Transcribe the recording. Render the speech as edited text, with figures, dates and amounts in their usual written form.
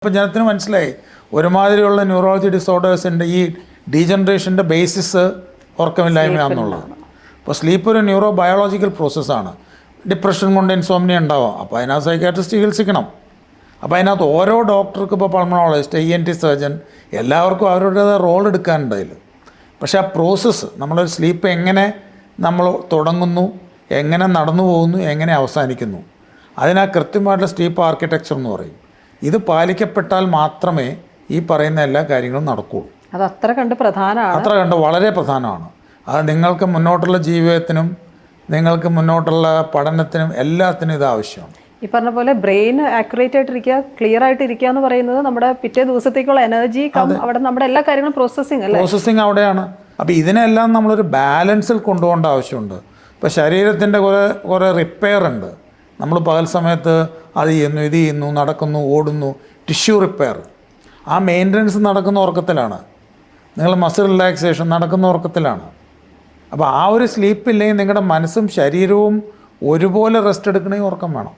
ഇപ്പം ജനത്തിന് മനസ്സിലായി ഒരുമാതിരിയുള്ള ന്യൂറോളജി ഡിസോർഡേഴ്സിൻ്റെ ഈ ഡീജനറേഷൻ്റെ ബേസിസ് ഉറക്കമില്ലായ്മയാണെന്നുള്ളത്. അപ്പോൾ സ്ലീപ്പ് ഒരു ന്യൂറോ ബയോളജിക്കൽ പ്രോസസ്സാണ്. ഡിപ്രഷൻ കൊണ്ട് ഇൻസോംനിയ ഉണ്ടാവാം. അപ്പോൾ അതിനകത്ത് സൈക്കാട്രിസ്റ്റ് ചികിത്സിക്കണം. അപ്പോൾ അതിനകത്ത് ഓരോ ഡോക്ടർക്ക് ഇപ്പോൾ പൾമണോളജിസ്റ്റ്, ENT സർജൻ എല്ലാവർക്കും അവരുടേതായ റോൾ എടുക്കാനുണ്ട് അതിൽ. പക്ഷേ ആ പ്രോസസ്സ് നമ്മളൊരു സ്ലീപ്പ് എങ്ങനെ നമ്മൾ തുടങ്ങുന്നു, എങ്ങനെ നടന്നു പോകുന്നു, എങ്ങനെ അവസാനിക്കുന്നു, അതിനാ കൃത്യമായിട്ടുള്ള സ്ലീപ്പ് ആർക്കിടെക്ചർ എന്ന് പറയും. ഇത് പാലിക്കപ്പെട്ടാൽ മാത്രമേ ഈ പറയുന്ന എല്ലാ കാര്യങ്ങളും നടക്കുകയുള്ളൂ. അത് അത്ര കണ്ട് പ്രധാനമാണ്. അത്ര കണ്ട് വളരെ പ്രധാനമാണ്. അത് നിങ്ങൾക്ക് മുന്നോട്ടുള്ള ജീവിതത്തിനും നിങ്ങൾക്ക് മുന്നോട്ടുള്ള പഠനത്തിനും എല്ലാത്തിനും ഇത് ആവശ്യമാണ്. ഈ പറഞ്ഞ പോലെ ബ്രെയിൻ ആക്യുറേറ്റ് ആയിട്ടിരിക്കുക, ക്ലിയർ ആയിട്ടിരിക്കുക എന്ന് പറയുന്നത് നമ്മുടെ പിറ്റേ ദിവസത്തേക്കുള്ള എനർജി, അവിടെ നമ്മുടെ എല്ലാ കാര്യങ്ങളും പ്രോസസ്സിങ് അവിടെയാണ്. അപ്പോൾ ഇതിനെല്ലാം നമ്മളൊരു ബാലൻസിൽ കൊണ്ടുപോകേണ്ട ആവശ്യമുണ്ട്. ഇപ്പോൾ ശരീരത്തിൻ്റെ കുറേ റിപ്പയർ ഉണ്ട്. നമ്മൾ പകൽ സമയത്ത് അത് ചെയ്യുന്നു, ഇത് ചെയ്യുന്നു, നടക്കുന്നു, ഓടുന്നു, ടിഷ്യൂ റിപ്പയർ. ആ മെയിൻ്റനൻസ് നടക്കുന്ന ഉറക്കത്തിലാണ്. നിങ്ങൾ മസിൽ റിലാക്സേഷൻ നടക്കുന്ന ഉറക്കത്തിലാണ്. അപ്പോൾ ആ ഒരു സ്ലീപ്പ് ഇല്ലെങ്കിൽ നിങ്ങളുടെ മനസ്സും ശരീരവും ഒരുപോലെ റെസ്റ്റ് എടുക്കണമെങ്കിൽ ഉറക്കം വേണം.